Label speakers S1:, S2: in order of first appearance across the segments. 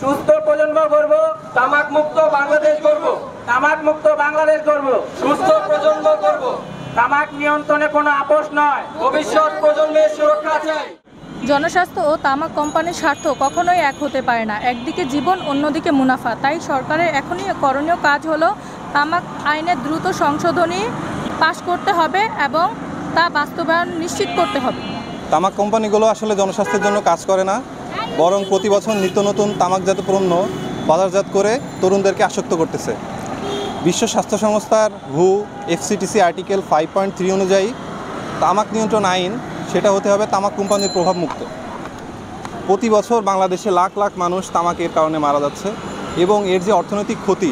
S1: সুস্থ প্রজন্ম করব, তামাক মুক্ত বাংলাদেশ করব, তামাক মুক্ত বাংলাদেশ করব, সুস্থ প্রজন্ম করব। তামাক নিয়ন্ত্রণে কোনো আপোষ নয়, ভবিষ্যৎ প্রজন্মের সুরক্ষা চাই।
S2: জনস্বাস্থ্য ও তামাক কোম্পানির স্বার্থ কখনোই এক হতে পারে না। একদিকে জীবন, অন্যদিকে মুনাফা। তাই সরকারের এখনই করণীয় কাজ হলো তামাক আইনের দ্রুত সংশোধনী পাশ করতে হবে এবং তা বাস্তবায়ন নিশ্চিত করতে হবে।
S3: তামাক কোম্পানিগুলো আসলে জনস্বাস্থ্যের জন্য কাজ করে না, বরং প্রতি বছর নিত্য নতুন তামাকজাত পণ্য বাজারজাত করে তরুণদেরকে আসক্ত করতেছে। বিশ্ব স্বাস্থ্য সংস্থার FCTC আর্টিকেল 5.3 অনুযায়ী তামাক নিয়ন্ত্রণ আইন সেটা হতে হবে তামাক কোম্পানির প্রভাবমুক্ত। প্রতি বছর বাংলাদেশে লাখ লাখ মানুষ তামাকের কারণে মারা যাচ্ছে এবং এর যে অর্থনৈতিক ক্ষতি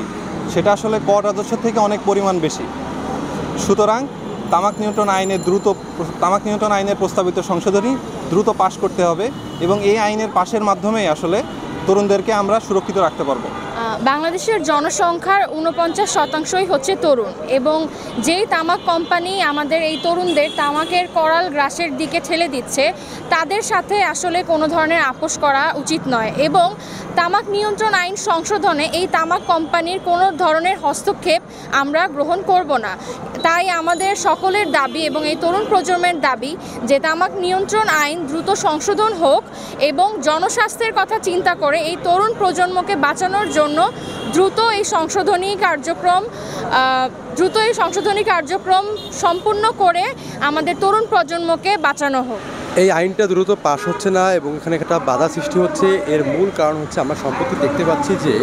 S3: সেটা আসলে কর রাজস্ব থেকে অনেক পরিমাণ বেশি। সুতরাং তামাক নিয়ন্ত্রণ আইনের প্রস্তাবিত সংশোধনী দ্রুত পাশ করতে হবে এবং এই আইনের পাশের মাধ্যমেই আসলে তরুণদেরকে আমরা সুরক্ষিত রাখতে পারবো।
S2: বাংলাদেশের জনসংখ্যার 49% হচ্ছে তরুণ এবং যেই তামাক কোম্পানি আমাদের এই তরুণদের তামাকের করাল গ্রাসের দিকে ঠেলে দিচ্ছে তাদের সাথে আসলে কোনো ধরনের আপোষ করা উচিত নয় এবং তামাক নিয়ন্ত্রণ আইন সংশোধনে এই তামাক কোম্পানির কোনো ধরনের হস্তক্ষেপ আমরা গ্রহণ করব না। তাই আমাদের সকলের দাবি এবং এই তরুণ প্রজন্মের দাবি যে তামাক নিয়ন্ত্রণ আইন দ্রুত সংশোধন হোক এবং জনস্বাস্থ্যের কথা চিন্তা করে এই তরুণ প্রজন্মকে বাঁচানোর জন্য দ্রুত এই সংশোধনী কার্যক্রম সম্পূর্ণ করে আমাদের তরুণ প্রজন্মকে বাঁচানো হোক।
S4: এই আইনটা দ্রুত পাস হচ্ছে না এবং এখানে একটা বাধা সৃষ্টি হচ্ছে। এর মূল কারণ হচ্ছে আমরা সম্প্রতি দেখতে পাচ্ছি যে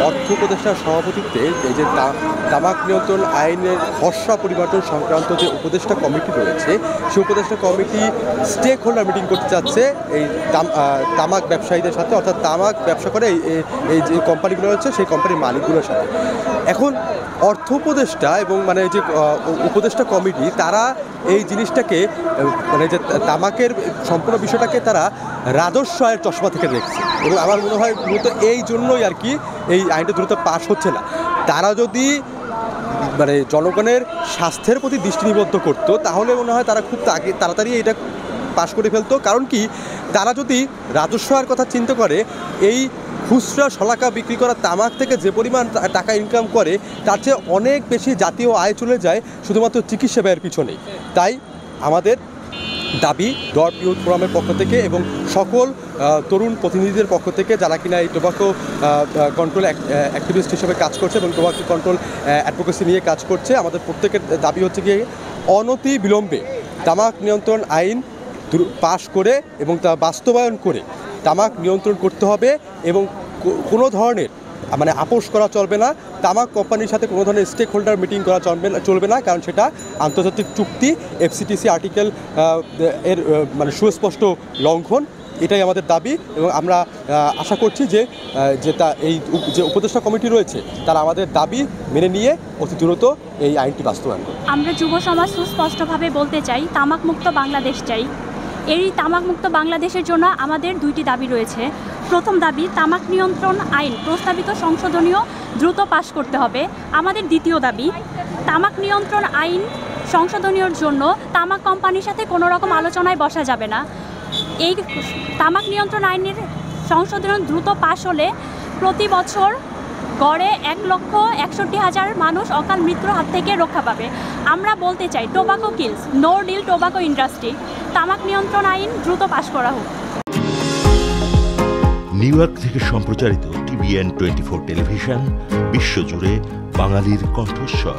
S4: অর্থ উপদেষ্টার সভাপতিত্বে এই যে তামাক নিয়ন্ত্রণ আইনের খসড়া পরিবর্তন সংক্রান্ত যে উপদেষ্টা কমিটি রয়েছে সেই উপদেষ্টা কমিটি স্টেক হোল্ডার মিটিং করতে চাচ্ছে এই তামাক ব্যবসায়ীদের সাথে, অর্থাৎ তামাক ব্যবসা করে এই যে কোম্পানিগুলো রয়েছে সেই কোম্পানির মালিকগুলোর সাথে। এখন অর্থ উপদেষ্টা এবং মানে যে উপদেষ্টা কমিটি তারা এই জিনিসটাকে মানে যে তামাকের সম্পূর্ণ বিষয়টাকে তারা রাজস্ব আয়ের চশমা থেকে দেখছে এবং আমার মনে হয় মূলত এই জন্যই আর কি এই আইনটা দ্রুত পাস হচ্ছে না। তারা যদি মানে জনগণের স্বাস্থ্যের প্রতি দৃষ্টি নিবদ্ধ করতো তাহলে মনে হয় তারা খুব তাড়াতাড়ি এটা পাস করে ফেলতো। কারণ কি, তারা যদি রাজস্ব আয়ের কথা চিন্তা করে এই খুচরা শলাকা বিক্রি করা তামাক থেকে যে পরিমাণ টাকা ইনকাম করে তার চেয়ে অনেক বেশি জাতীয় আয় চলে যায় শুধুমাত্র চিকিৎসা ব্যয়ের পিছনেই। তাই আমাদের দাবি ডট ইউথ ফোরামের পক্ষ থেকে এবং সকল তরুণ প্রতিনিধিদের পক্ষ থেকে যারা কিনা এই টোবাকো কন্ট্রোল অ্যাক্টিভিস্ট হিসেবে কাজ করছে এবং টোবাকো কন্ট্রোল অ্যাডভোকেসি নিয়ে কাজ করছে, আমাদের প্রত্যেকের দাবি হচ্ছে গিয়ে অনতি বিলম্বে তামাক নিয়ন্ত্রণ আইন পাশ করে এবং তা বাস্তবায়ন করে তামাক নিয়ন্ত্রণ করতে হবে এবং কোনো ধরনের মানে আপোষ করা চলবে না। তামাক কোম্পানির সাথে কোনো ধরনের স্টেক হোল্ডার মিটিং করা চলবে না, কারণ সেটা আন্তর্জাতিক চুক্তি FCTC আর্টিকেল এর মানে সুস্পষ্ট লঙ্ঘন। এটাই আমাদের দাবি এবং আমরা আশা করছি যে এই যে উপদেষ্টা কমিটি রয়েছে তারা আমাদের দাবি মেনে নিয়ে অতি দ্রুত এই আইনটি বাস্তবায়ন করবে।
S5: আমরা যুব সমাজ সুস্পষ্টভাবে বলতে চাই, তামাক মুক্ত বাংলাদেশ চাই। এই তামাক মুক্ত বাংলাদেশের জন্য আমাদের দুইটি দাবি রয়েছে। প্রথম দাবি, তামাক নিয়ন্ত্রণ আইন প্রস্তাবিত সংশোধনীয় দ্রুত পাশ করতে হবে। আমাদের দ্বিতীয় দাবি, তামাক নিয়ন্ত্রণ আইন সংশোধনীয়র জন্য তামাক কোম্পানির সাথে কোনো রকম আলোচনায় বসা যাবে না। এই তামাক নিয়ন্ত্রণ আইনের সংশোধন দ্রুত পাশ হলে প্রতি বছর গড়ে 1,61,000 মানুষ অকাল মৃত্যুর হাত থেকে রক্ষা পাবে। আমরা বলতে চাই, tobacco kills, no deal tobacco industry. তামাক নিয়ন্ত্রণ আইন দ্রুত পাশ করা হোক।
S6: নিউ ইয়র্ক থেকে সম্প্রচারিত TVN 24 টেলিভিশন বিশ্বজুড়ে বাঙালির কণ্ঠস্বর।